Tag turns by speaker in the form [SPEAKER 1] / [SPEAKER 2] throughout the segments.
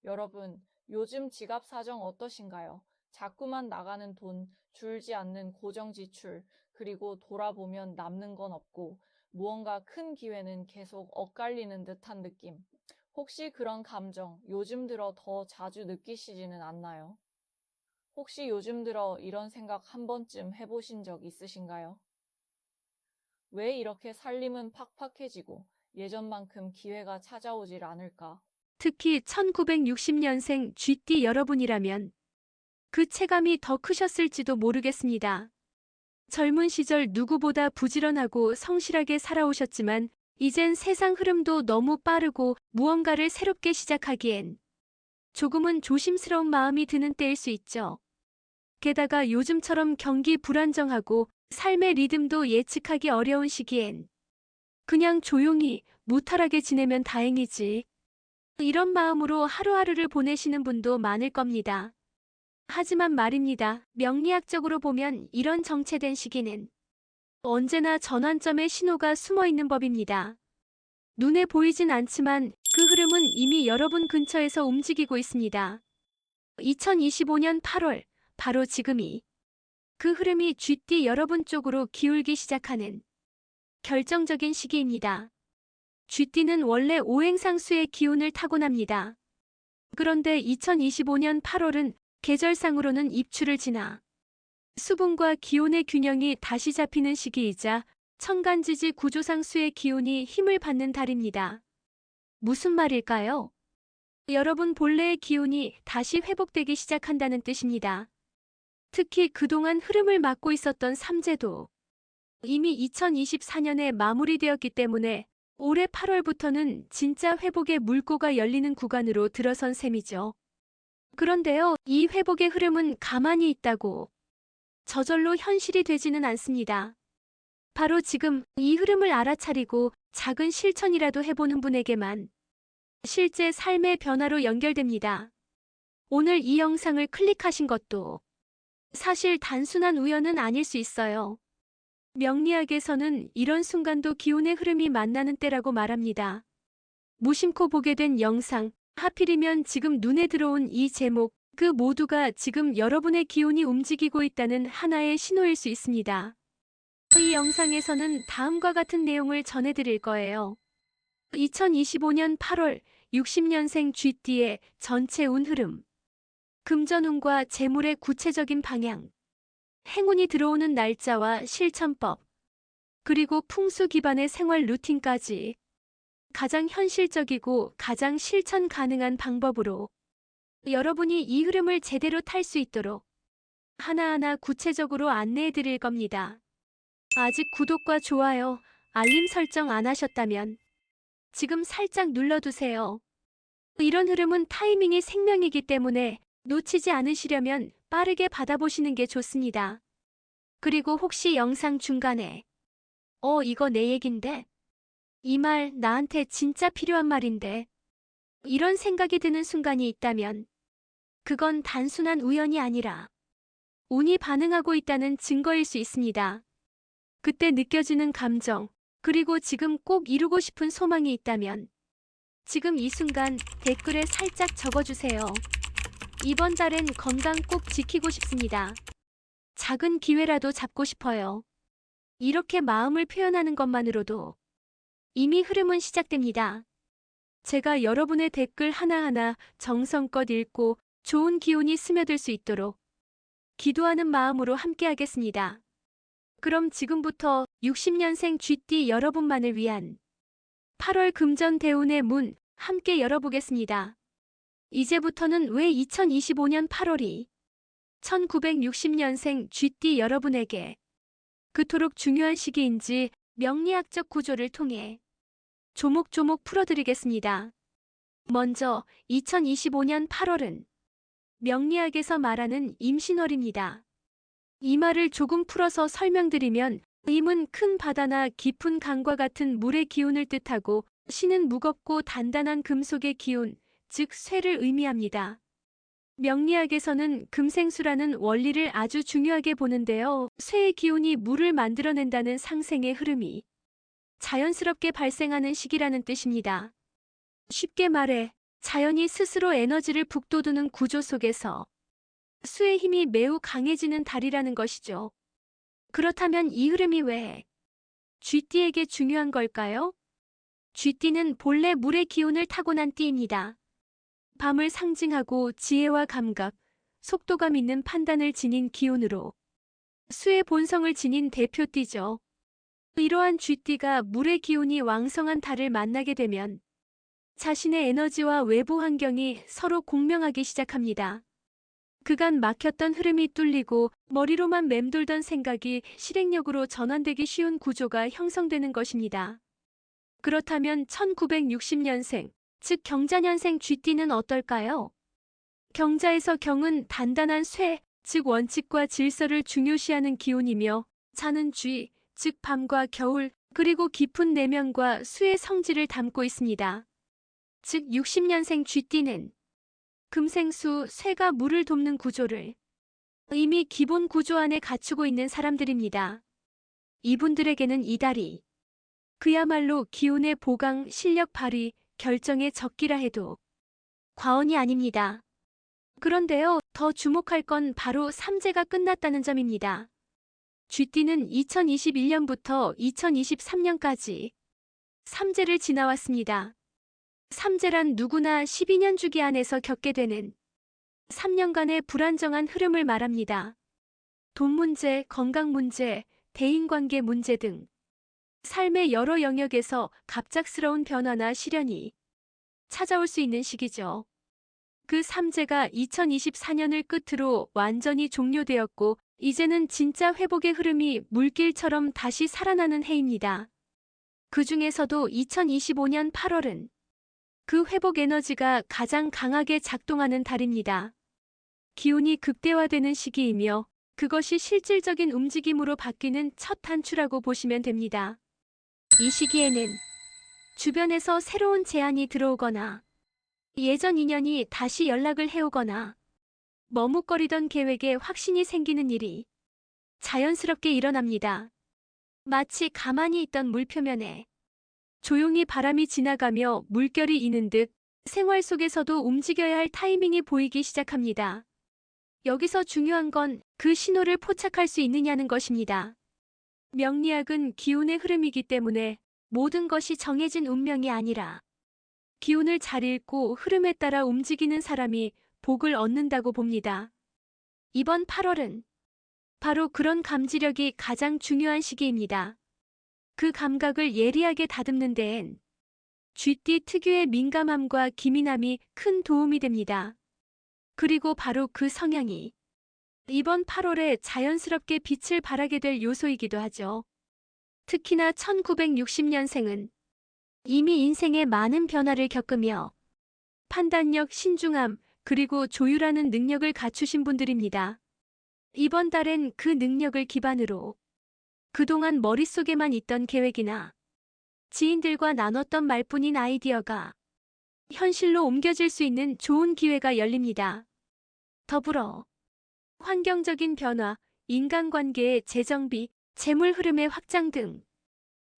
[SPEAKER 1] 여러분, 요즘 지갑 사정 어떠신가요? 자꾸만 나가는 돈, 줄지 않는 고정 지출, 그리고 돌아보면 남는 건 없고 무언가 큰 기회는 계속 엇갈리는 듯한 느낌. 혹시 그런 감정 요즘 들어 더 자주 느끼시지는 않나요? 혹시 요즘 들어 이런 생각 한 번쯤 해보신 적 있으신가요? 왜 이렇게 살림은 팍팍해지고 예전만큼 기회가 찾아오질 않을까?
[SPEAKER 2] 특히 1960년생 GT 여러분이라면 그 체감이 더 크셨을지도 모르겠습니다. 젊은 시절 누구보다 부지런하고 성실하게 살아오셨지만 이젠 세상 흐름도 너무 빠르고 무언가를 새롭게 시작하기엔 조금은 조심스러운 마음이 드는 때일 수 있죠. 게다가 요즘처럼 경기 불안정하고 삶의 리듬도 예측하기 어려운 시기엔 그냥 조용히 무탈하게 지내면 다행이지. 이런 마음으로 하루하루를 보내시는 분도 많을 겁니다. 하지만 말입니다. 명리학적으로 보면 이런 정체된 시기는 언제나 전환점의 신호가 숨어 있는 법입니다. 눈에 보이진 않지만 그 흐름은 이미 여러분 근처에서 움직이고 있습니다. 2025년 8월, 바로 지금이 그 흐름이 쥐띠 여러분 쪽으로 기울기 시작하는 결정적인 시기입니다. 쥐띠는 원래 오행상수의 기운을 타고납니다. 그런데 2025년 8월은 계절상으로는 입추를 지나 수분과 기온의 균형이 다시 잡히는 시기이자 천간지지 구조상수의 기운이 힘을 받는 달입니다. 무슨 말일까요? 여러분 본래의 기운이 다시 회복되기 시작한다는 뜻입니다. 특히 그동안 흐름을 막고 있었던 삼재도 이미 2024년에 마무리되었기 때문에 올해 8월부터는 진짜 회복의 물꼬가 열리는 구간으로 들어선 셈이죠. 그런데요, 이 회복의 흐름은 가만히 있다고 저절로 현실이 되지는 않습니다. 바로 지금 이 흐름을 알아차리고 작은 실천이라도 해보는 분에게만 실제 삶의 변화로 연결됩니다. 오늘 이 영상을 클릭하신 것도 사실 단순한 우연은 아닐 수 있어요. 명리학에서는 이런 순간도 기운의 흐름이 만나는 때라고 말합니다. 무심코 보게 된 영상, 하필이면 지금 눈에 들어온 이 제목, 그 모두가 지금 여러분의 기운이 움직이고 있다는 하나의 신호일 수 있습니다. 이 영상에서는 다음과 같은 내용을 전해드릴 거예요. 2025년 8월 60년생 쥐띠의 전체 운 흐름, 금전운과 재물의 구체적인 방향, 행운이 들어오는 날짜와 실천법, 그리고 풍수 기반의 생활 루틴까지 가장 현실적이고 가장 실천 가능한 방법으로 여러분이 이 흐름을 제대로 탈 수 있도록 하나하나 구체적으로 안내해 드릴 겁니다. 아직 구독과 좋아요, 알림 설정 안 하셨다면 지금 살짝 눌러두세요. 이런 흐름은 타이밍이 생명이기 때문에 놓치지 않으시려면 빠르게 받아보시는 게 좋습니다. 그리고 혹시 영상 중간에 이거 내 얘긴데? 이 말 나한테 진짜 필요한 말인데? 이런 생각이 드는 순간이 있다면 그건 단순한 우연이 아니라 운이 반응하고 있다는 증거일 수 있습니다. 그때 느껴지는 감정, 그리고 지금 꼭 이루고 싶은 소망이 있다면 지금 이 순간 댓글에 살짝 적어주세요. 이번 달엔 건강 꼭 지키고 싶습니다. 작은 기회라도 잡고 싶어요. 이렇게 마음을 표현하는 것만으로도 이미 흐름은 시작됩니다. 제가 여러분의 댓글 하나하나 정성껏 읽고 좋은 기운이 스며들 수 있도록 기도하는 마음으로 함께하겠습니다. 그럼 지금부터 60년생 쥐띠 여러분만을 위한 8월 금전 대운의 문 함께 열어보겠습니다. 이제부터는 왜 2025년 8월이 1960년생 쥐띠 여러분에게 그토록 중요한 시기인지 명리학적 구조를 통해 조목조목 풀어드리겠습니다. 먼저 2025년 8월은 명리학에서 말하는 임신월입니다. 이 말을 조금 풀어서 설명드리면 임은 큰 바다나 깊은 강과 같은 물의 기운을 뜻하고 신은 무겁고 단단한 금속의 기운, 즉 쇠를 의미합니다. 명리학에서는 금생수라는 원리를 아주 중요하게 보는데요. 쇠의 기운이 물을 만들어낸다는 상생의 흐름이 자연스럽게 발생하는 시기라는 뜻입니다. 쉽게 말해 자연이 스스로 에너지를 북돋우는 구조 속에서 수의 힘이 매우 강해지는 달이라는 것이죠. 그렇다면 이 흐름이 왜 쥐띠에게 중요한 걸까요? 쥐띠는 본래 물의 기운을 타고난 띠입니다. 밤을 상징하고 지혜와 감각, 속도감 있는 판단을 지닌 기운으로 수의 본성을 지닌 대표띠죠. 이러한 쥐띠가 물의 기운이 왕성한 달을 만나게 되면 자신의 에너지와 외부 환경이 서로 공명하기 시작합니다. 그간 막혔던 흐름이 뚫리고 머리로만 맴돌던 생각이 실행력으로 전환되기 쉬운 구조가 형성되는 것입니다. 그렇다면 1960년생, 즉 경자년생 쥐띠는 어떨까요? 경자에서 경은 단단한 쇠, 즉 원칙과 질서를 중요시하는 기운이며 자는 쥐, 즉 밤과 겨울, 그리고 깊은 내면과 수의 성질을 담고 있습니다. 즉 60년생 쥐띠는 금생수, 쇠가 물을 돕는 구조를 이미 기본 구조 안에 갖추고 있는 사람들입니다. 이분들에게는 이 달이 그야말로 기운의 보강, 실력 발휘, 결정의 적기라 해도 과언이 아닙니다. 그런데요, 더 주목할 건 바로 삼재가 끝났다는 점입니다. 쥐띠는 2021년부터 2023년까지 삼재를 지나왔습니다. 삼재란 누구나 12년 주기 안에서 겪게 되는 3년간의 불안정한 흐름을 말합니다. 돈 문제, 건강 문제, 대인관계 문제 등 삶의 여러 영역에서 갑작스러운 변화나 시련이 찾아올 수 있는 시기죠. 그 삼재가 2024년을 끝으로 완전히 종료되었고 이제는 진짜 회복의 흐름이 물길처럼 다시 살아나는 해입니다. 그 중에서도 2025년 8월은 그 회복 에너지가 가장 강하게 작동하는 달입니다. 기운이 극대화되는 시기이며 그것이 실질적인 움직임으로 바뀌는 첫 단추라고 보시면 됩니다. 이 시기에는 주변에서 새로운 제안이 들어오거나 예전 인연이 다시 연락을 해오거나 머뭇거리던 계획에 확신이 생기는 일이 자연스럽게 일어납니다. 마치 가만히 있던 물 표면에 조용히 바람이 지나가며 물결이 이는 듯 생활 속에서도 움직여야 할 타이밍이 보이기 시작합니다. 여기서 중요한 건 그 신호를 포착할 수 있느냐는 것입니다. 명리학은 기운의 흐름이기 때문에 모든 것이 정해진 운명이 아니라 기운을 잘 읽고 흐름에 따라 움직이는 사람이 복을 얻는다고 봅니다. 이번 8월은 바로 그런 감지력이 가장 중요한 시기입니다. 그 감각을 예리하게 다듬는 데엔 쥐띠 특유의 민감함과 기민함이 큰 도움이 됩니다. 그리고 바로 그 성향이 이번 8월에 자연스럽게 빛을 발하게 될 요소이기도 하죠. 특히나 1960년생은 이미 인생의 많은 변화를 겪으며 판단력, 신중함, 그리고 조율하는 능력을 갖추신 분들입니다. 이번 달엔 그 능력을 기반으로 그동안 머릿속에만 있던 계획이나 지인들과 나눴던 말뿐인 아이디어가 현실로 옮겨질 수 있는 좋은 기회가 열립니다. 더불어 환경적인 변화, 인간관계의 재정비, 재물 흐름의 확장 등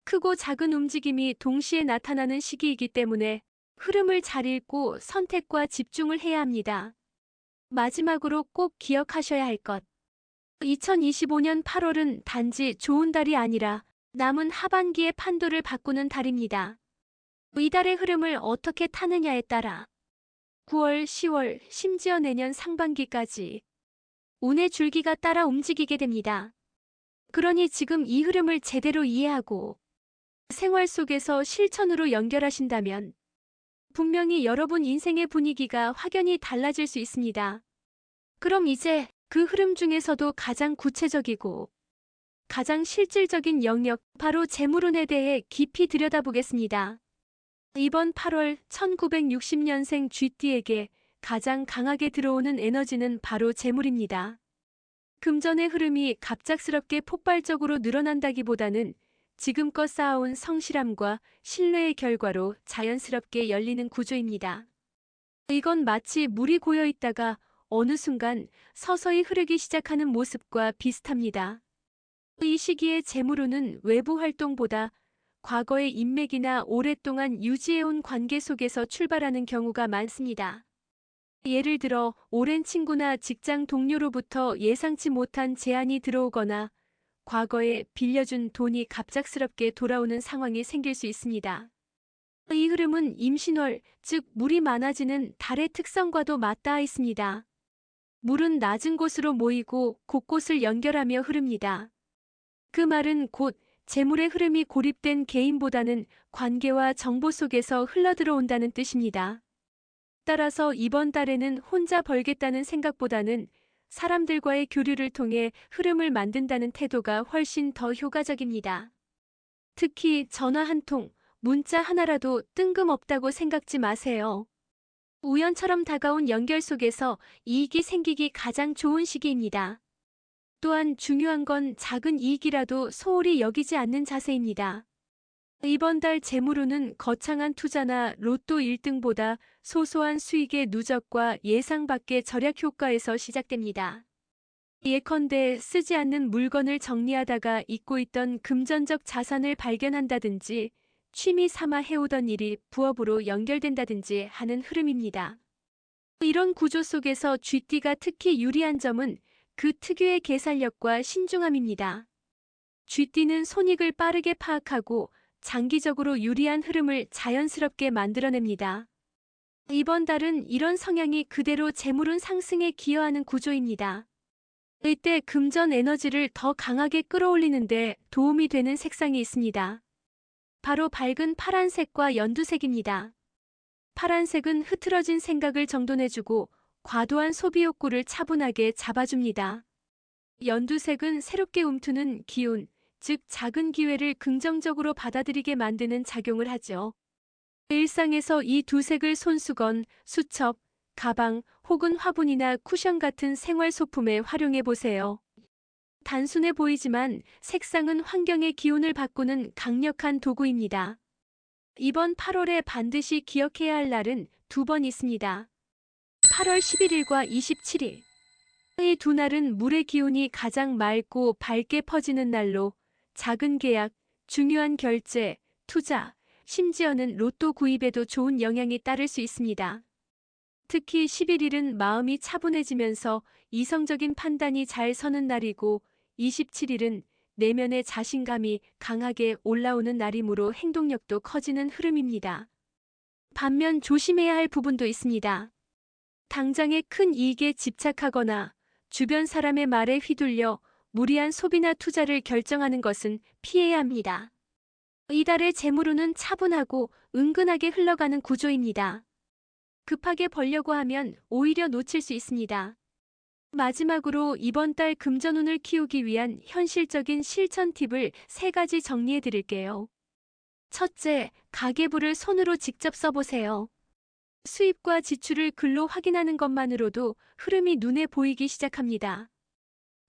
[SPEAKER 2] 크고 작은 움직임이 동시에 나타나는 시기이기 때문에 흐름을 잘 읽고 선택과 집중을 해야 합니다. 마지막으로 꼭 기억하셔야 할 것. 2025년 8월은 단지 좋은 달이 아니라 남은 하반기의 판도를 바꾸는 달입니다. 이 달의 흐름을 어떻게 타느냐에 따라 9월, 10월, 심지어 내년 상반기까지 운의 줄기가 따라 움직이게 됩니다. 그러니 지금 이 흐름을 제대로 이해하고 생활 속에서 실천으로 연결하신다면 분명히 여러분 인생의 분위기가 확연히 달라질 수 있습니다. 그럼 이제 그 흐름 중에서도 가장 구체적이고 가장 실질적인 영역, 바로 재물운에 대해 깊이 들여다보겠습니다. 이번 8월 1960년생 쥐띠에게 가장 강하게 들어오는 에너지는 바로 재물입니다. 금전의 흐름이 갑작스럽게 폭발적으로 늘어난다기보다는 지금껏 쌓아온 성실함과 신뢰의 결과로 자연스럽게 열리는 구조입니다. 이건 마치 물이 고여 있다가 어느 순간 서서히 흐르기 시작하는 모습과 비슷합니다. 이 시기의 재물운은 외부 활동보다 과거의 인맥이나 오랫동안 유지해온 관계 속에서 출발하는 경우가 많습니다. 예를 들어 오랜 친구나 직장 동료로부터 예상치 못한 제안이 들어오거나 과거에 빌려준 돈이 갑작스럽게 돌아오는 상황이 생길 수 있습니다. 이 흐름은 임신월, 즉 물이 많아지는 달의 특성과도 맞닿아 있습니다. 물은 낮은 곳으로 모이고 곳곳을 연결하며 흐릅니다. 그 말은 곧 재물의 흐름이 고립된 개인보다는 관계와 정보 속에서 흘러들어온다는 뜻입니다. 따라서 이번 달에는 혼자 벌겠다는 생각보다는 사람들과의 교류를 통해 흐름을 만든다는 태도가 훨씬 더 효과적입니다. 특히 전화 한 통, 문자 하나라도 뜬금없다고 생각지 마세요. 우연처럼 다가온 연결 속에서 이익이 생기기 가장 좋은 시기입니다. 또한 중요한 건 작은 이익이라도 소홀히 여기지 않는 자세입니다. 이번 달 재물운은 거창한 투자나 로또 1등보다 소소한 수익의 누적과 예상 밖의 절약 효과에서 시작됩니다. 예컨대 쓰지 않는 물건을 정리하다가 잊고 있던 금전적 자산을 발견한다든지 취미 삼아 해오던 일이 부업으로 연결된다든지 하는 흐름입니다. 이런 구조 속에서 쥐띠가 특히 유리한 점은 그 특유의 계산력과 신중함입니다. 쥐띠는 손익을 빠르게 파악하고 장기적으로 유리한 흐름을 자연스럽게 만들어냅니다. 이번 달은 이런 성향이 그대로 재물운 상승에 기여하는 구조입니다. 이때 금전 에너지를 더 강하게 끌어올리는데 도움이 되는 색상이 있습니다. 바로 밝은 파란색과 연두색입니다. 파란색은 흐트러진 생각을 정돈해주고 과도한 소비 욕구를 차분하게 잡아줍니다. 연두색은 새롭게 움트는 기운, 즉 작은 기회를 긍정적으로 받아들이게 만드는 작용을 하죠. 일상에서 이 두 색을 손수건, 수첩, 가방 혹은 화분이나 쿠션 같은 생활 소품에 활용해 보세요. 단순해 보이지만 색상은 환경의 기운을 바꾸는 강력한 도구입니다. 이번 8월에 반드시 기억해야 할 날은 두 번 있습니다. 8월 11일과 27일. 이 두 날은 물의 기운이 가장 맑고 밝게 퍼지는 날로 작은 계약, 중요한 결제, 투자, 심지어는 로또 구입에도 좋은 영향이 따를 수 있습니다. 특히 11일은 마음이 차분해지면서 이성적인 판단이 잘 서는 날이고 27일은 내면의 자신감이 강하게 올라오는 날이므로 행동력도 커지는 흐름입니다. 반면 조심해야 할 부분도 있습니다. 당장의 큰 이익에 집착하거나 주변 사람의 말에 휘둘려 무리한 소비나 투자를 결정하는 것은 피해야 합니다. 이달의 재물운은 차분하고 은근하게 흘러가는 구조입니다. 급하게 벌려고 하면 오히려 놓칠 수 있습니다. 마지막으로 이번 달 금전운을 키우기 위한 현실적인 실천 팁을 3가지 정리해 드릴게요. 첫째, 가계부를 손으로 직접 써보세요. 수입과 지출을 글로 확인하는 것만으로도 흐름이 눈에 보이기 시작합니다.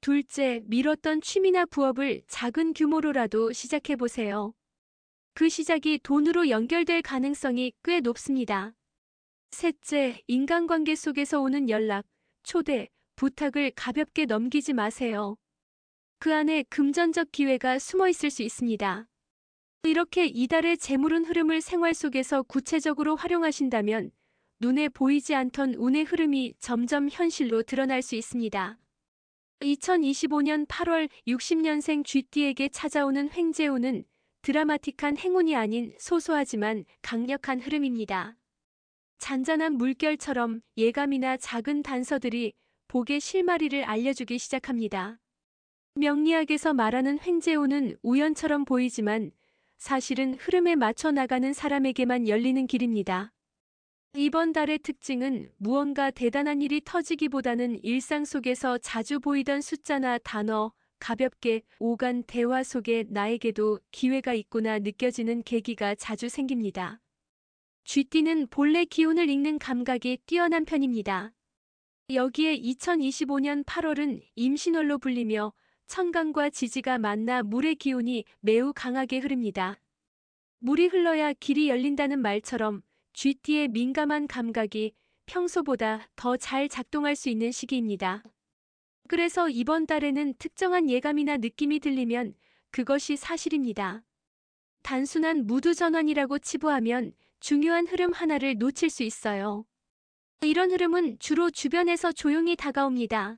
[SPEAKER 2] 둘째, 미뤘던 취미나 부업을 작은 규모로라도 시작해보세요. 그 시작이 돈으로 연결될 가능성이 꽤 높습니다. 셋째, 인간관계 속에서 오는 연락, 초대, 부탁을 가볍게 넘기지 마세요. 그 안에 금전적 기회가 숨어 있을 수 있습니다. 이렇게 이달의 재물운 흐름을 생활 속에서 구체적으로 활용하신다면 눈에 보이지 않던 운의 흐름이 점점 현실로 드러날 수 있습니다. 2025년 8월 60년생 쥐띠에게 찾아오는 횡재운은 드라마틱한 행운이 아닌 소소하지만 강력한 흐름입니다. 잔잔한 물결처럼 예감이나 작은 단서들이 복의 실마리를 알려주기 시작합니다. 명리학에서 말하는 횡재운은 우연처럼 보이지만 사실은 흐름에 맞춰 나가는 사람에게만 열리는 길입니다. 이번 달의 특징은 무언가 대단한 일이 터지기보다는 일상 속에서 자주 보이던 숫자나 단어, 가볍게 오간 대화 속에 나에게도 기회가 있구나 느껴지는 계기가 자주 생깁니다. 쥐띠는 본래 기운을 읽는 감각이 뛰어난 편입니다. 여기에 2025년 8월은 임신월로 불리며 천간과 지지가 만나 물의 기운이 매우 강하게 흐릅니다. 물이 흘러야 길이 열린다는 말처럼 쥐띠의 민감한 감각이 평소보다 더 잘 작동할 수 있는 시기입니다. 그래서 이번 달에는 특정한 예감이나 느낌이 들리면 그것이 사실입니다. 단순한 무드 전환이라고 치부하면 중요한 흐름 하나를 놓칠 수 있어요. 이런 흐름은 주로 주변에서 조용히 다가옵니다.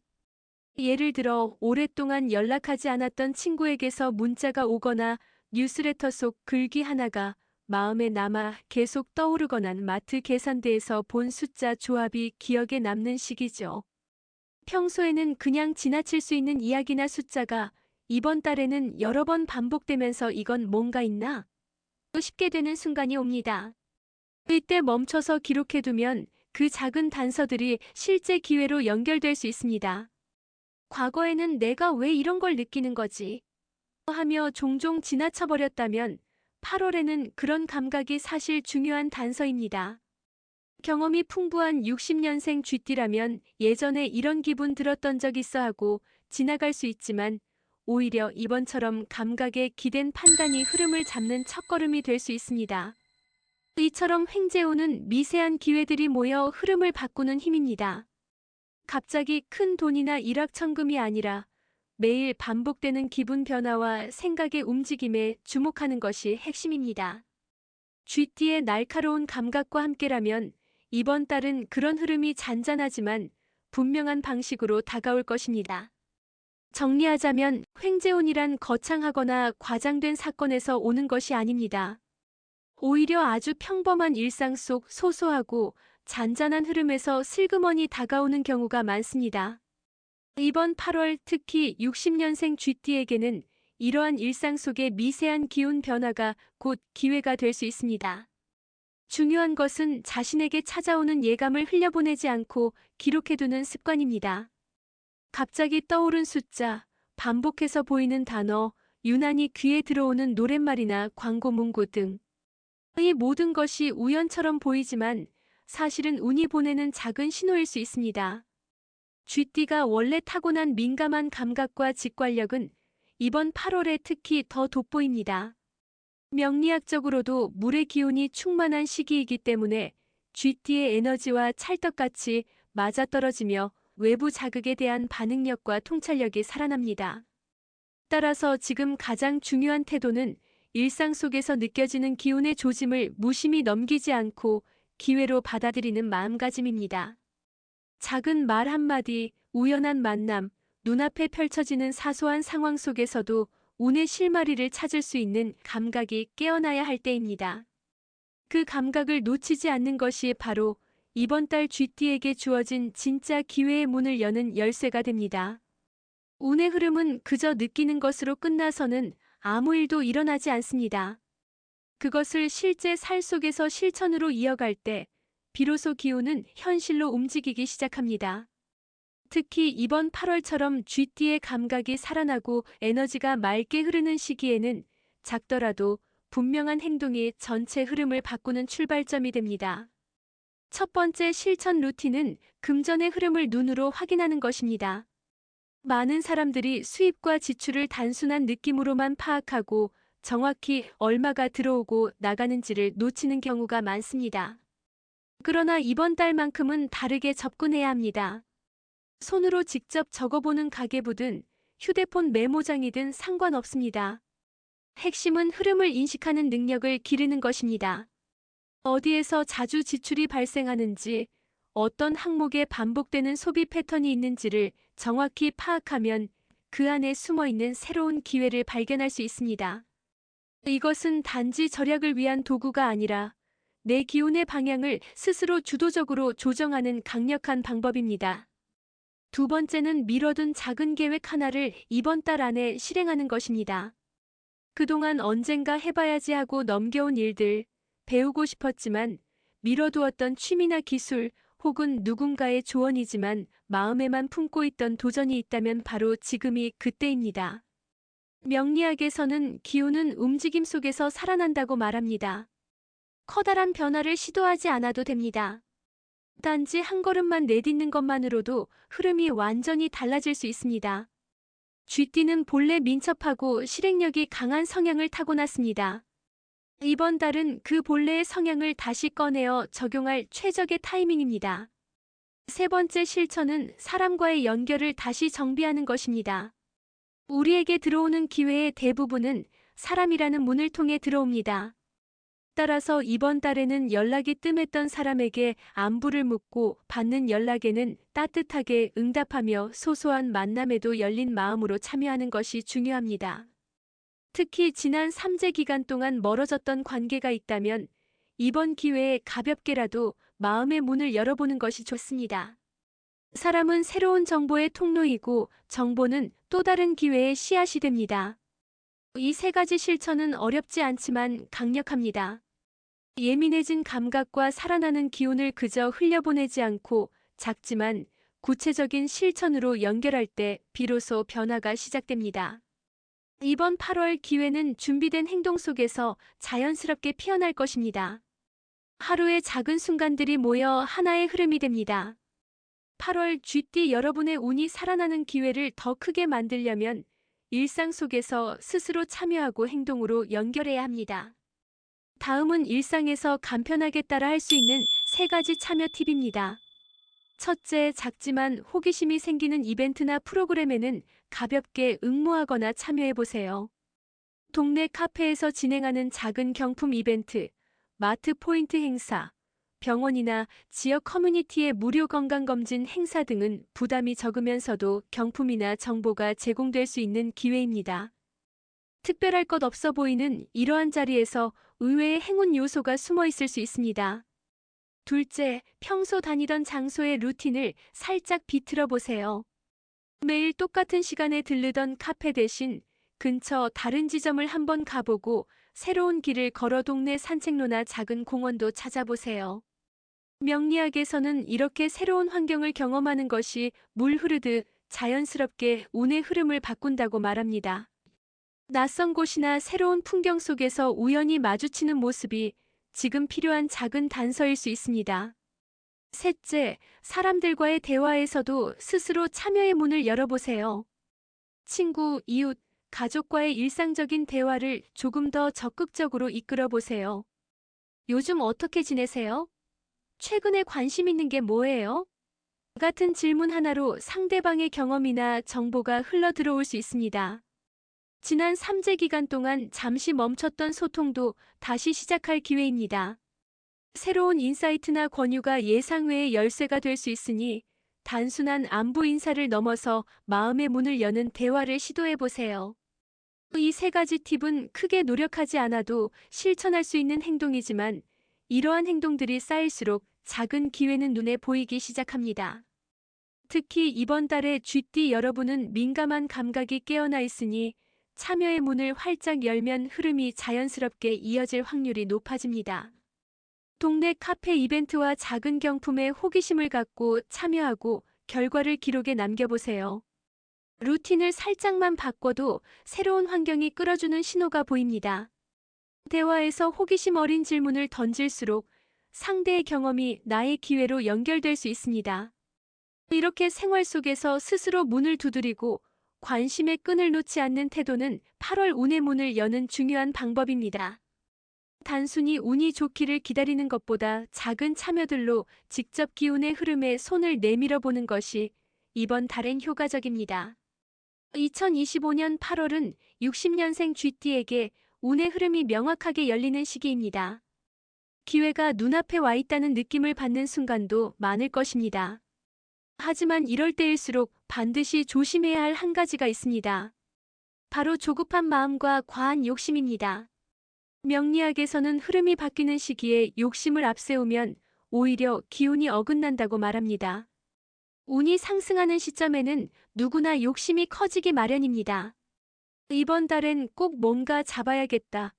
[SPEAKER 2] 예를 들어 오랫동안 연락하지 않았던 친구에게서 문자가 오거나 뉴스레터 속 글귀 하나가 마음에 남아 계속 떠오르거나 마트 계산대에서 본 숫자 조합이 기억에 남는 시기죠. 평소에는 그냥 지나칠 수 있는 이야기나 숫자가 이번 달에는 여러 번 반복되면서 이건 뭔가 있나? 싶게 되는 순간이 옵니다. 이때 멈춰서 기록해두면 그 작은 단서들이 실제 기회로 연결될 수 있습니다. 과거에는 내가 왜 이런 걸 느끼는 거지? 하며 종종 지나쳐버렸다면 8월에는 그런 감각이 사실 중요한 단서입니다. 경험이 풍부한 60년생 쥐띠라면 예전에 이런 기분 들었던 적 있어 하고 지나갈 수 있지만 오히려 이번처럼 감각에 기댄 판단이 흐름을 잡는 첫걸음이 될 수 있습니다. 이처럼 횡재오는 미세한 기회들이 모여 흐름을 바꾸는 힘입니다. 갑자기 큰 돈이나 일확천금이 아니라 매일 반복되는 기분 변화와 생각의 움직임에 주목하는 것이 핵심입니다. 쥐띠의 날카로운 감각과 함께라면 이번 달은 그런 흐름이 잔잔하지만 분명한 방식으로 다가올 것입니다. 정리하자면 횡재운이란 거창하거나 과장된 사건에서 오는 것이 아닙니다. 오히려 아주 평범한 일상 속 소소하고 잔잔한 흐름에서 슬그머니 다가오는 경우가 많습니다. 이번 8월 특히 60년생 쥐띠에게는 이러한 일상 속의 미세한 기운 변화가 곧 기회가 될 수 있습니다. 중요한 것은 자신에게 찾아오는 예감을 흘려보내지 않고 기록해두는 습관입니다. 갑자기 떠오른 숫자, 반복해서 보이는 단어, 유난히 귀에 들어오는 노랫말이나 광고 문구 등. 이 모든 것이 우연처럼 보이지만 사실은 운이 보내는 작은 신호일 수 있습니다. 쥐띠가 원래 타고난 민감한 감각과 직관력은 이번 8월에 특히 더 돋보입니다. 명리학적으로도 물의 기운이 충만한 시기이기 때문에 쥐띠의 에너지와 찰떡같이 맞아떨어지며 외부 자극에 대한 반응력과 통찰력이 살아납니다. 따라서 지금 가장 중요한 태도는 일상 속에서 느껴지는 기운의 조짐을 무심히 넘기지 않고 기회로 받아들이는 마음가짐입니다. 작은 말 한마디, 우연한 만남, 눈앞에 펼쳐지는 사소한 상황 속에서도 운의 실마리를 찾을 수 있는 감각이 깨어나야 할 때입니다. 그 감각을 놓치지 않는 것이 바로 이번 달 쥐띠에게 주어진 진짜 기회의 문을 여는 열쇠가 됩니다. 운의 흐름은 그저 느끼는 것으로 끝나서는 아무 일도 일어나지 않습니다. 그것을 실제 살 속에서 실천으로 이어갈 때 비로소 기운은 현실로 움직이기 시작합니다. 특히 이번 8월처럼 쥐띠의 감각이 살아나고 에너지가 맑게 흐르는 시기에는 작더라도 분명한 행동이 전체 흐름을 바꾸는 출발점이 됩니다. 첫 번째 실천 루틴은 금전의 흐름을 눈으로 확인하는 것입니다. 많은 사람들이 수입과 지출을 단순한 느낌으로만 파악하고 정확히 얼마가 들어오고 나가는지를 놓치는 경우가 많습니다. 그러나 이번 달만큼은 다르게 접근해야 합니다. 손으로 직접 적어보는 가계부든 휴대폰 메모장이든 상관없습니다. 핵심은 흐름을 인식하는 능력을 기르는 것입니다. 어디에서 자주 지출이 발생하는지, 어떤 항목에 반복되는 소비 패턴이 있는지를 정확히 파악하면 그 안에 숨어있는 새로운 기회를 발견할 수 있습니다. 이것은 단지 절약을 위한 도구가 아니라 내 기운의 방향을 스스로 주도적으로 조정하는 강력한 방법입니다. 두 번째는 미뤄둔 작은 계획 하나를 이번 달 안에 실행하는 것입니다. 그동안 언젠가 해봐야지 하고 넘겨온 일들, 배우고 싶었지만 미뤄두었던 취미나 기술 혹은 누군가의 조언이지만 마음에만 품고 있던 도전이 있다면 바로 지금이 그때입니다. 명리학에서는 기운은 움직임 속에서 살아난다고 말합니다. 커다란 변화를 시도하지 않아도 됩니다. 단지 한 걸음만 내딛는 것만으로도 흐름이 완전히 달라질 수 있습니다. 쥐띠는 본래 민첩하고 실행력이 강한 성향을 타고났습니다. 이번 달은 그 본래의 성향을 다시 꺼내어 적용할 최적의 타이밍입니다. 세 번째 실천은 사람과의 연결을 다시 정비하는 것입니다. 우리에게 들어오는 기회의 대부분은 사람이라는 문을 통해 들어옵니다. 따라서 이번 달에는 연락이 뜸했던 사람에게 안부를 묻고 받는 연락에는 따뜻하게 응답하며 소소한 만남에도 열린 마음으로 참여하는 것이 중요합니다. 특히 지난 3제 기간 동안 멀어졌던 관계가 있다면 이번 기회에 가볍게라도 마음의 문을 열어보는 것이 좋습니다. 사람은 새로운 정보의 통로이고 정보는 또 다른 기회의 씨앗이 됩니다. 이 세 가지 실천은 어렵지 않지만 강력합니다. 예민해진 감각과 살아나는 기운을 그저 흘려보내지 않고 작지만 구체적인 실천으로 연결할 때 비로소 변화가 시작됩니다. 이번 8월 기회는 준비된 행동 속에서 자연스럽게 피어날 것입니다. 하루의 작은 순간들이 모여 하나의 흐름이 됩니다. 8월 쥐띠 여러분의 운이 살아나는 기회를 더 크게 만들려면 일상 속에서 스스로 참여하고 행동으로 연결해야 합니다. 다음은 일상에서 간편하게 따라 할 수 있는 3가지 참여 팁입니다. 첫째, 작지만 호기심이 생기는 이벤트나 프로그램에는 가볍게 응모하거나 참여해보세요. 동네 카페에서 진행하는 작은 경품 이벤트, 마트 포인트 행사, 병원이나 지역 커뮤니티의 무료 건강검진 행사 등은 부담이 적으면서도 경품이나 정보가 제공될 수 있는 기회입니다. 특별할 것 없어 보이는 이러한 자리에서 의외의 행운 요소가 숨어 있을 수 있습니다. 둘째, 평소 다니던 장소의 루틴을 살짝 비틀어 보세요. 매일 똑같은 시간에 들르던 카페 대신 근처 다른 지점을 한번 가보고 새로운 길을 걸어 동네 산책로나 작은 공원도 찾아보세요. 명리학에서는 이렇게 새로운 환경을 경험하는 것이 물 흐르듯 자연스럽게 운의 흐름을 바꾼다고 말합니다. 낯선 곳이나 새로운 풍경 속에서 우연히 마주치는 모습이 지금 필요한 작은 단서일 수 있습니다. 셋째, 사람들과의 대화에서도 스스로 참여의 문을 열어보세요. 친구, 이웃, 가족과의 일상적인 대화를 조금 더 적극적으로 이끌어보세요. 요즘 어떻게 지내세요? 최근에 관심 있는 게 뭐예요? 같은 질문 하나로 상대방의 경험이나 정보가 흘러들어올 수 있습니다. 지난 3제 기간 동안 잠시 멈췄던 소통도 다시 시작할 기회입니다. 새로운 인사이트나 권유가 예상 외의 열쇠가 될 수 있으니 단순한 안부 인사를 넘어서 마음의 문을 여는 대화를 시도해보세요. 이 3가지 팁은 크게 노력하지 않아도 실천할 수 있는 행동이지만 이러한 행동들이 쌓일수록 작은 기회는 눈에 보이기 시작합니다. 특히 이번 달에 쥐띠 여러분은 민감한 감각이 깨어나 있으니 참여의 문을 활짝 열면 흐름이 자연스럽게 이어질 확률이 높아집니다. 동네 카페 이벤트와 작은 경품에 호기심을 갖고 참여하고 결과를 기록에 남겨보세요. 루틴을 살짝만 바꿔도 새로운 환경이 끌어주는 신호가 보입니다. 대화에서 호기심 어린 질문을 던질수록 상대의 경험이 나의 기회로 연결될 수 있습니다. 이렇게 생활 속에서 스스로 문을 두드리고 관심의 끈을 놓지 않는 태도는 8월 운의 문을 여는 중요한 방법입니다. 단순히 운이 좋기를 기다리는 것보다 작은 참여들로 직접 기운의 흐름에 손을 내밀어 보는 것이 이번 달엔 효과적입니다. 2025년 8월은 60년생 쥐띠에게 운의 흐름이 명확하게 열리는 시기입니다. 기회가 눈앞에 와 있다는 느낌을 받는 순간도 많을 것입니다. 하지만 이럴 때일수록 반드시 조심해야 할 한 가지가 있습니다. 바로 조급한 마음과 과한 욕심입니다. 명리학에서는 흐름이 바뀌는 시기에 욕심을 앞세우면 오히려 기운이 어긋난다고 말합니다. 운이 상승하는 시점에는 누구나 욕심이 커지기 마련입니다. 이번 달엔 꼭 뭔가 잡아야겠다.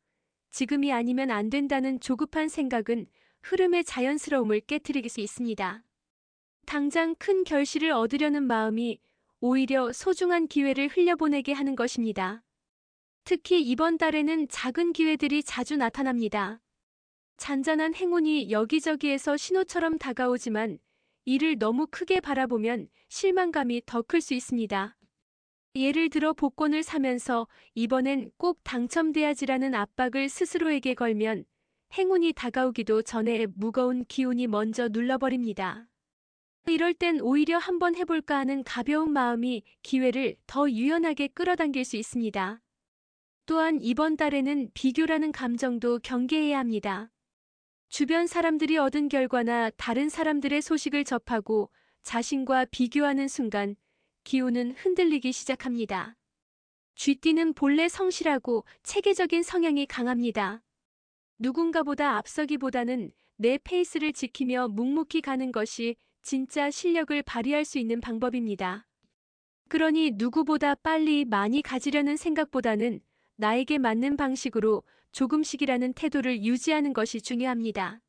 [SPEAKER 2] 지금이 아니면 안 된다는 조급한 생각은 흐름의 자연스러움을 깨트릴 수 있습니다. 당장 큰 결실을 얻으려는 마음이 오히려 소중한 기회를 흘려보내게 하는 것입니다. 특히 이번 달에는 작은 기회들이 자주 나타납니다. 잔잔한 행운이 여기저기에서 신호처럼 다가오지만 이를 너무 크게 바라보면 실망감이 더 클 수 있습니다. 예를 들어 복권을 사면서 이번엔 꼭 당첨돼야지라는 압박을 스스로에게 걸면 행운이 다가오기도 전에 무거운 기운이 먼저 눌러버립니다. 이럴 땐 오히려 한번 해볼까 하는 가벼운 마음이 기회를 더 유연하게 끌어당길 수 있습니다. 또한 이번 달에는 비교라는 감정도 경계해야 합니다. 주변 사람들이 얻은 결과나 다른 사람들의 소식을 접하고 자신과 비교하는 순간 기운은 흔들리기 시작합니다. 쥐띠는 본래 성실하고 체계적인 성향이 강합니다. 누군가보다 앞서기보다는 내 페이스를 지키며 묵묵히 가는 것이 진짜 실력을 발휘할 수 있는 방법입니다. 그러니 누구보다 빨리 많이 가지려는 생각보다는 나에게 맞는 방식으로 조금씩이라는 태도를 유지하는 것이 중요합니다.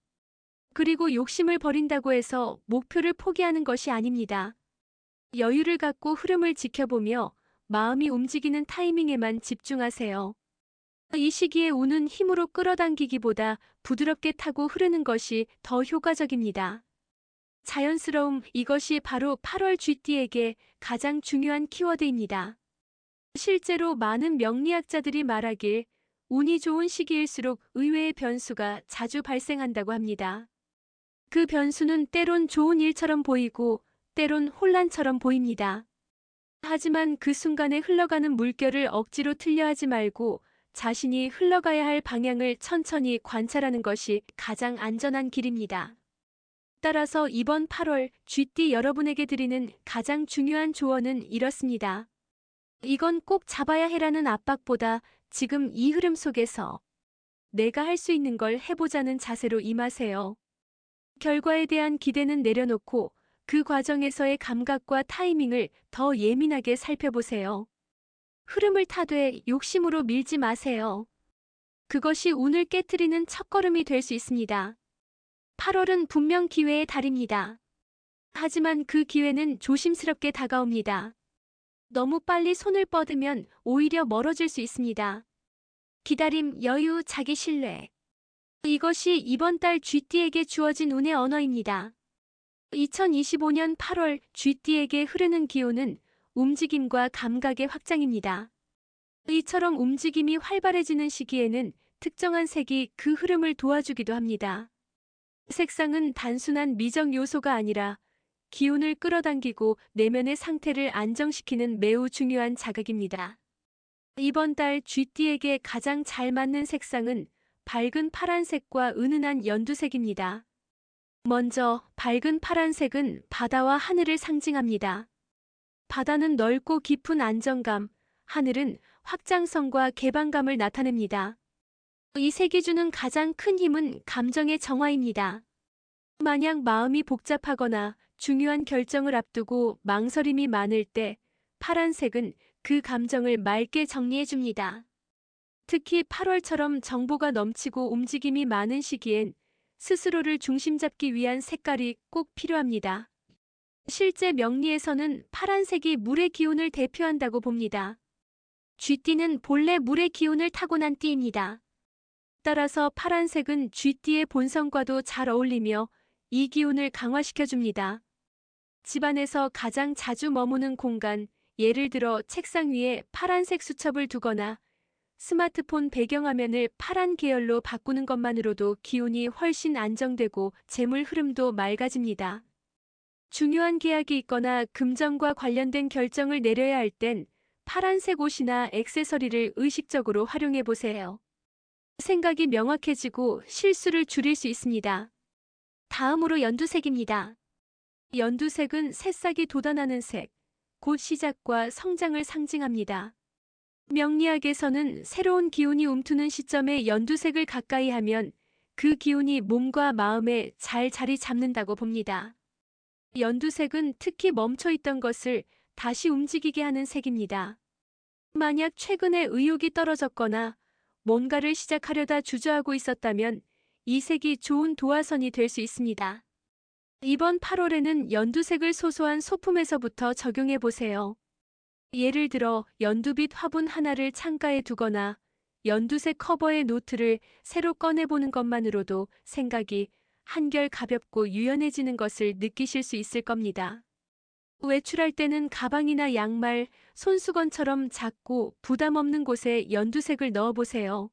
[SPEAKER 2] 그리고 욕심을 버린다고 해서 목표를 포기하는 것이 아닙니다. 여유를 갖고 흐름을 지켜보며 마음이 움직이는 타이밍에만 집중하세요. 이 시기에 운은 힘으로 끌어당기기보다 부드럽게 타고 흐르는 것이 더 효과적입니다. 자연스러움, 이것이 바로 8월 쥐띠에게 가장 중요한 키워드입니다. 실제로 많은 명리학자들이 말하길 운이 좋은 시기일수록 의외의 변수가 자주 발생한다고 합니다. 그 변수는 때론 좋은 일처럼 보이고 때론 혼란처럼 보입니다. 하지만 그 순간에 흘러가는 물결을 억지로 틀려하지 말고 자신이 흘러가야 할 방향을 천천히 관찰하는 것이 가장 안전한 길입니다. 따라서 이번 8월 쥐띠 여러분에게 드리는 가장 중요한 조언은 이렇습니다. 이건 꼭 잡아야 해라는 압박보다 지금 이 흐름 속에서 내가 할 수 있는 걸 해보자는 자세로 임하세요. 결과에 대한 기대는 내려놓고 그 과정에서의 감각과 타이밍을 더 예민하게 살펴보세요. 흐름을 타되 욕심으로 밀지 마세요. 그것이 운을 깨트리는 첫걸음이 될 수 있습니다. 8월은 분명 기회의 달입니다. 하지만 그 기회는 조심스럽게 다가옵니다. 너무 빨리 손을 뻗으면 오히려 멀어질 수 있습니다. 기다림, 여유, 자기 신뢰. 이것이 이번 달 쥐띠에게 주어진 운의 언어입니다. 2025년 8월 쥐띠에게 흐르는 기운은 움직임과 감각의 확장입니다. 이처럼 움직임이 활발해지는 시기에는 특정한 색이 그 흐름을 도와주기도 합니다. 색상은 단순한 미적 요소가 아니라 기운을 끌어당기고 내면의 상태를 안정시키는 매우 중요한 자극입니다. 이번 달 쥐띠에게 가장 잘 맞는 색상은 밝은 파란색과 은은한 연두색입니다. 먼저 밝은 파란색은 바다와 하늘을 상징합니다. 바다는 넓고 깊은 안정감, 하늘은 확장성과 개방감을 나타냅니다. 이 색이 주는 가장 큰 힘은 감정의 정화입니다. 만약 마음이 복잡하거나 중요한 결정을 앞두고 망설임이 많을 때 파란색은 그 감정을 맑게 정리해줍니다. 특히 8월처럼 정보가 넘치고 움직임이 많은 시기엔 스스로를 중심 잡기 위한 색깔이 꼭 필요합니다. 실제 명리에서는 파란색이 물의 기운을 대표한다고 봅니다. 쥐띠는 본래 물의 기운을 타고난 띠입니다. 따라서 파란색은 쥐띠의 본성과도 잘 어울리며 이 기운을 강화시켜줍니다. 집안에서 가장 자주 머무는 공간, 예를 들어 책상 위에 파란색 수첩을 두거나 스마트폰 배경화면을 파란 계열로 바꾸는 것만으로도 기운이 훨씬 안정되고 재물 흐름도 맑아집니다. 중요한 계약이 있거나 금전과 관련된 결정을 내려야 할 땐 파란색 옷이나 액세서리를 의식적으로 활용해 보세요. 생각이 명확해지고 실수를 줄일 수 있습니다. 다음으로 연두색입니다. 연두색은 새싹이 돋아나는 색, 곧 시작과 성장을 상징합니다. 명리학에서는 새로운 기운이 움트는 시점에 연두색을 가까이 하면 그 기운이 몸과 마음에 잘 자리 잡는다고 봅니다. 연두색은 특히 멈춰있던 것을 다시 움직이게 하는 색입니다. 만약 최근에 의욕이 떨어졌거나 뭔가를 시작하려다 주저하고 있었다면 이 색이 좋은 도화선이 될 수 있습니다. 이번 8월에는 연두색을 소소한 소품에서부터 적용해 보세요. 예를 들어 연두빛 화분 하나를 창가에 두거나 연두색 커버의 노트를 새로 꺼내보는 것만으로도 생각이 한결 가볍고 유연해지는 것을 느끼실 수 있을 겁니다. 외출할 때는 가방이나 양말, 손수건처럼 작고 부담 없는 곳에 연두색을 넣어보세요.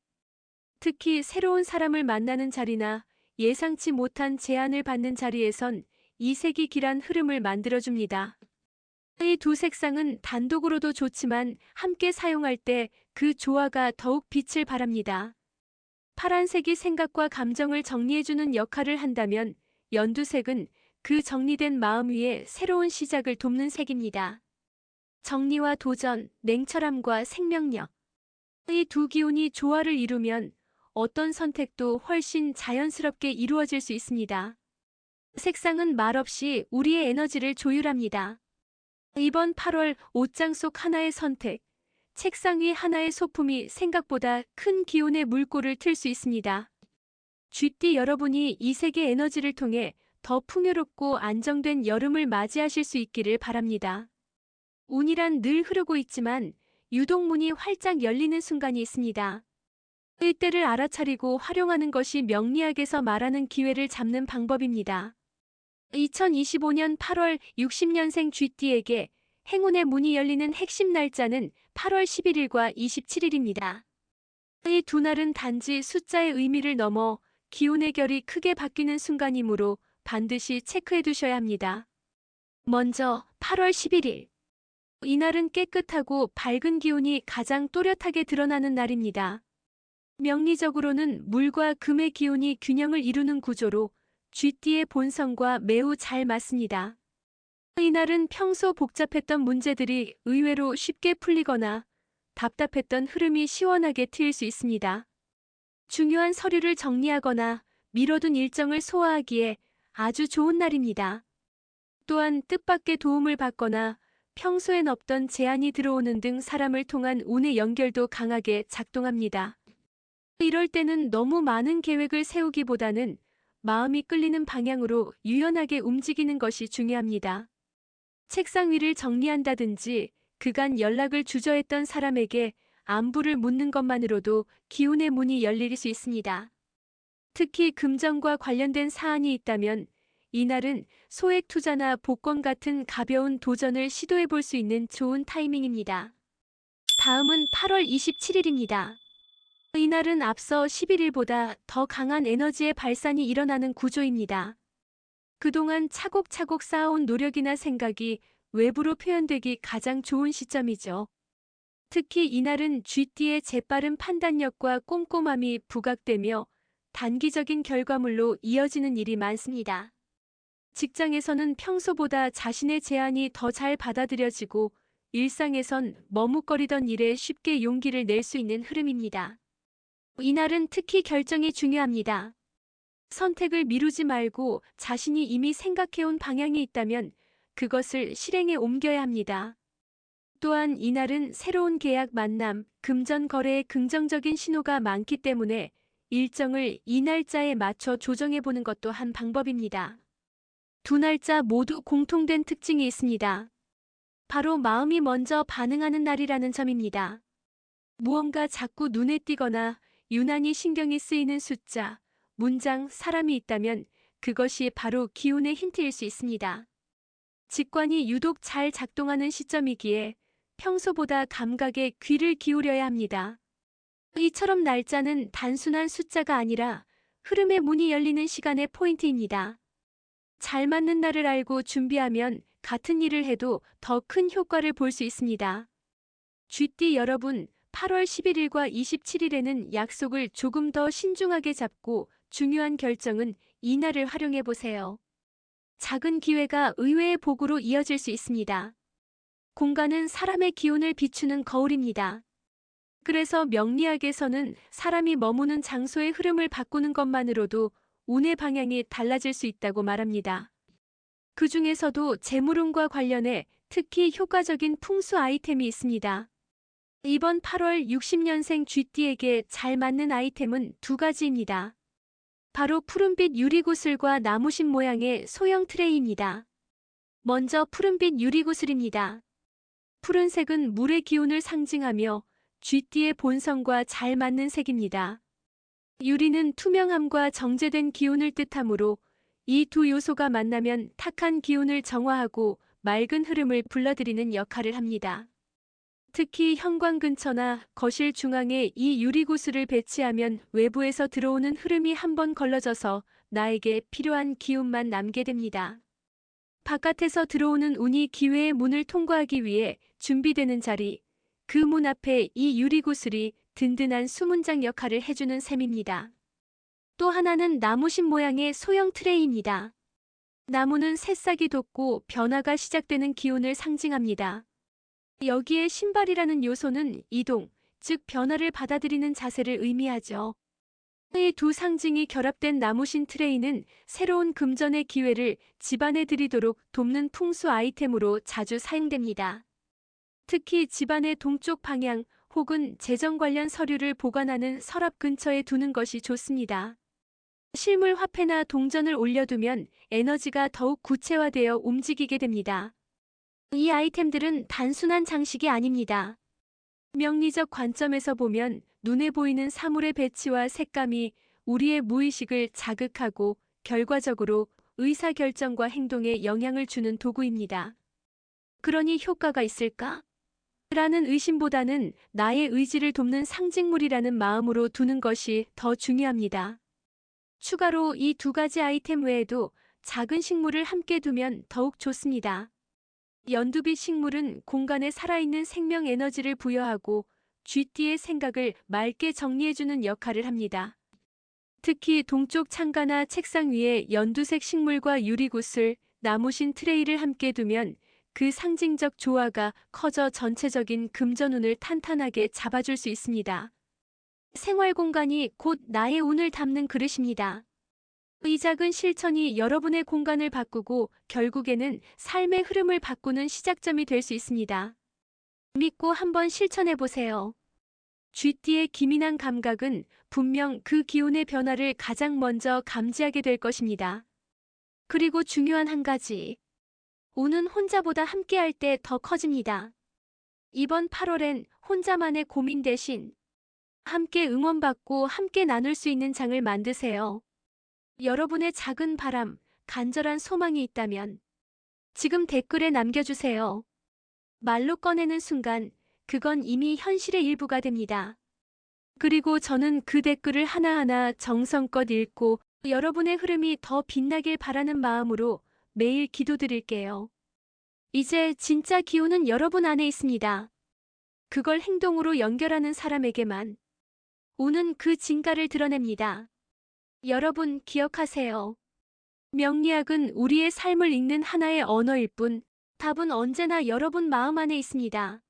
[SPEAKER 2] 특히 새로운 사람을 만나는 자리나 예상치 못한 제안을 받는 자리에선 이 색이 길한 흐름을 만들어줍니다. 이 두 색상은 단독으로도 좋지만 함께 사용할 때 그 조화가 더욱 빛을 발합니다. 파란색이 생각과 감정을 정리해주는 역할을 한다면 연두색은 그 정리된 마음 위에 새로운 시작을 돕는 색입니다. 정리와 도전, 냉철함과 생명력. 이 두 기운이 조화를 이루면 어떤 선택도 훨씬 자연스럽게 이루어질 수 있습니다. 색상은 말없이 우리의 에너지를 조율합니다. 이번 8월 옷장 속 하나의 선택, 책상 위 하나의 소품이 생각보다 큰 기운의 물꼬를 틀 수 있습니다. 쥐띠 여러분이 이 색의 에너지를 통해 더 풍요롭고 안정된 여름을 맞이하실 수 있기를 바랍니다. 운이란 늘 흐르고 있지만 유독 문이 활짝 열리는 순간이 있습니다. 이 때를 알아차리고 활용하는 것이 명리학에서 말하는 기회를 잡는 방법입니다. 2025년 8월 60년생 쥐띠에게 행운의 문이 열리는 핵심 날짜는 8월 11일과 27일입니다. 이 두 날은 단지 숫자의 의미를 넘어 기운의 결이 크게 바뀌는 순간이므로 반드시 체크해 두셔야 합니다. 먼저 8월 11일. 이날은 깨끗하고 밝은 기운이 가장 또렷하게 드러나는 날입니다. 명리적으로는 물과 금의 기운이 균형을 이루는 구조로 쥐띠의 본성과 매우 잘 맞습니다. 이날은 평소 복잡했던 문제들이 의외로 쉽게 풀리거나 답답했던 흐름이 시원하게 트일 수 있습니다. 중요한 서류를 정리하거나 미뤄둔 일정을 소화하기에 아주 좋은 날입니다. 또한 뜻밖의 도움을 받거나 평소엔 없던 제안이 들어오는 등 사람을 통한 운의 연결도 강하게 작동합니다. 이럴 때는 너무 많은 계획을 세우기보다는 마음이 끌리는 방향으로 유연하게 움직이는 것이 중요합니다. 책상 위를 정리한다든지 그간 연락을 주저했던 사람에게 안부를 묻는 것만으로도 기운의 문이 열릴 수 있습니다. 특히 금전과 관련된 사안이 있다면 이날은 소액 투자나 복권 같은 가벼운 도전을 시도해 볼 수 있는 좋은 타이밍입니다. 다음은 8월 27일입니다. 이날은 앞서 11일보다 더 강한 에너지의 발산이 일어나는 구조입니다. 그동안 차곡차곡 쌓아온 노력이나 생각이 외부로 표현되기 가장 좋은 시점이죠. 특히 이날은 쥐띠의 재빠른 판단력과 꼼꼼함이 부각되며 단기적인 결과물로 이어지는 일이 많습니다. 직장에서는 평소보다 자신의 제안이 더 잘 받아들여지고 일상에선 머뭇거리던 일에 쉽게 용기를 낼 수 있는 흐름입니다. 이날은 특히 결정이 중요합니다. 선택을 미루지 말고 자신이 이미 생각해온 방향이 있다면 그것을 실행에 옮겨야 합니다. 또한 이날은 새로운 계약 만남, 금전 거래에 긍정적인 신호가 많기 때문에 일정을 이 날짜에 맞춰 조정해보는 것도 한 방법입니다. 두 날짜 모두 공통된 특징이 있습니다. 바로 마음이 먼저 반응하는 날이라는 점입니다. 무언가 자꾸 눈에 띄거나 유난히 신경이 쓰이는 숫자, 문장, 사람이 있다면 그것이 바로 기운의 힌트일 수 있습니다. 직관이 유독 잘 작동하는 시점이기에 평소보다 감각에 귀를 기울여야 합니다. 이처럼 날짜는 단순한 숫자가 아니라 흐름의 문이 열리는 시간의 포인트입니다. 잘 맞는 날을 알고 준비하면 같은 일을 해도 더 큰 효과를 볼 수 있습니다. 쥐띠 여러분, 8월 11일과 27일에는 약속을 조금 더 신중하게 잡고 중요한 결정은 이날을 활용해 보세요. 작은 기회가 의외의 복으로 이어질 수 있습니다. 공간은 사람의 기운을 비추는 거울입니다. 그래서 명리학에서는 사람이 머무는 장소의 흐름을 바꾸는 것만으로도 운의 방향이 달라질 수 있다고 말합니다. 그 중에서도 재물운과 관련해 특히 효과적인 풍수 아이템이 있습니다. 이번 8월 60년생 쥐띠에게 잘 맞는 아이템은 두 가지입니다. 바로 푸른빛 유리구슬과 나무신 모양의 소형 트레이입니다. 먼저 푸른빛 유리구슬입니다. 푸른색은 물의 기운을 상징하며 쥐띠의 본성과 잘 맞는 색입니다. 유리는 투명함과 정제된 기운을 뜻하므로 이 두 요소가 만나면 탁한 기운을 정화하고 맑은 흐름을 불러들이는 역할을 합니다. 특히 현관 근처나 거실 중앙에 이 유리구슬을 배치하면 외부에서 들어오는 흐름이 한번 걸러져서 나에게 필요한 기운만 남게 됩니다. 바깥에서 들어오는 운이 기회의 문을 통과하기 위해 준비되는 자리, 그 문 앞에 이 유리구슬이 든든한 수문장 역할을 해주는 셈입니다. 또 하나는 나무신 모양의 소형 트레이입니다. 나무는 새싹이 돋고 변화가 시작되는 기운을 상징합니다. 여기에 신발이라는 요소는 이동, 즉 변화를 받아들이는 자세를 의미하죠. 이 두 상징이 결합된 나무신 트레이는 새로운 금전의 기회를 집안에 들이도록 돕는 풍수 아이템으로 자주 사용됩니다. 특히 집안의 동쪽 방향 혹은 재정 관련 서류를 보관하는 서랍 근처에 두는 것이 좋습니다. 실물 화폐나 동전을 올려두면 에너지가 더욱 구체화되어 움직이게 됩니다. 이 아이템들은 단순한 장식이 아닙니다. 명리적 관점에서 보면 눈에 보이는 사물의 배치와 색감이 우리의 무의식을 자극하고 결과적으로 의사결정과 행동에 영향을 주는 도구입니다. 그러니 효과가 있을까? 라는 의심보다는 나의 의지를 돕는 상징물이라는 마음으로 두는 것이 더 중요합니다. 추가로 이 두 가지 아이템 외에도 작은 식물을 함께 두면 더욱 좋습니다. 연두빛 식물은 공간에 살아있는 생명 에너지를 부여하고 쥐띠의 생각을 맑게 정리해주는 역할을 합니다. 특히 동쪽 창가나 책상 위에 연두색 식물과 유리구슬, 나무신 트레이를 함께 두면 그 상징적 조화가 커져 전체적인 금전운을 탄탄하게 잡아줄 수 있습니다. 생활 공간이 곧 나의 운을 담는 그릇입니다. 이 작은 실천이 여러분의 공간을 바꾸고 결국에는 삶의 흐름을 바꾸는 시작점이 될 수 있습니다. 믿고 한번 실천해 보세요. 쥐띠의 기민한 감각은 분명 그 기운의 변화를 가장 먼저 감지하게 될 것입니다. 그리고 중요한 한 가지. 운은 혼자보다 함께할 때 더 커집니다. 이번 8월엔 혼자만의 고민 대신 함께 응원받고 함께 나눌 수 있는 장을 만드세요. 여러분의 작은 바람, 간절한 소망이 있다면 지금 댓글에 남겨주세요. 말로 꺼내는 순간 그건 이미 현실의 일부가 됩니다. 그리고 저는 그 댓글을 하나하나 정성껏 읽고 여러분의 흐름이 더 빛나길 바라는 마음으로 매일 기도드릴게요. 이제 진짜 기운은 여러분 안에 있습니다. 그걸 행동으로 연결하는 사람에게만 운은 그 진가를 드러냅니다. 여러분 기억하세요. 명리학은 우리의 삶을 읽는 하나의 언어일 뿐 답은 언제나 여러분 마음 안에 있습니다.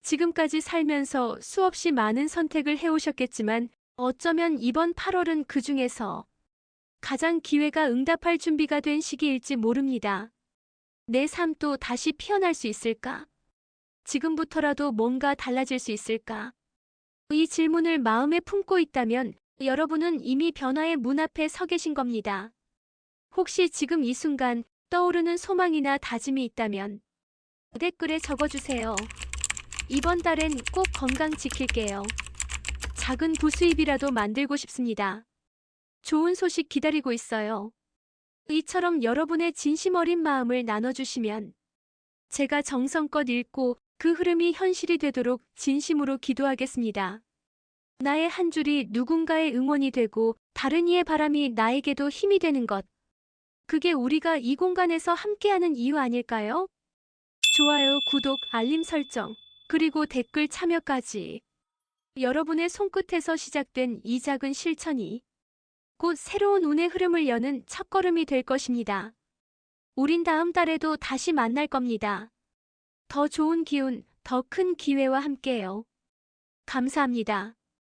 [SPEAKER 2] 지금까지 살면서 수없이 많은 선택을 해오셨겠지만 어쩌면 이번 8월은 그 중에서 가장 기회가 응답할 준비가 된 시기일지 모릅니다. 내 삶도 다시 피어날 수 있을까? 지금부터라도 뭔가 달라질 수 있을까? 이 질문을 마음에 품고 있다면 여러분은 이미 변화의 문 앞에 서 계신 겁니다. 혹시 지금 이 순간 떠오르는 소망이나 다짐이 있다면 댓글에 적어주세요. 이번 달엔 꼭 건강 지킬게요. 작은 부수입이라도 만들고 싶습니다. 좋은 소식 기다리고 있어요. 이처럼 여러분의 진심 어린 마음을 나눠주시면 제가 정성껏 읽고 그 흐름이 현실이 되도록 진심으로 기도하겠습니다. 나의 한 줄이 누군가의 응원이 되고 다른 이의 바람이 나에게도 힘이 되는 것. 그게 우리가 이 공간에서 함께하는 이유 아닐까요? 좋아요, 구독, 알림 설정, 그리고 댓글 참여까지. 여러분의 손끝에서 시작된 이 작은 실천이 곧 새로운 운의 흐름을 여는 첫걸음이 될 것입니다. 우린 다음 달에도 다시 만날 겁니다. 더 좋은 기운, 더 큰 기회와 함께요. 감사합니다.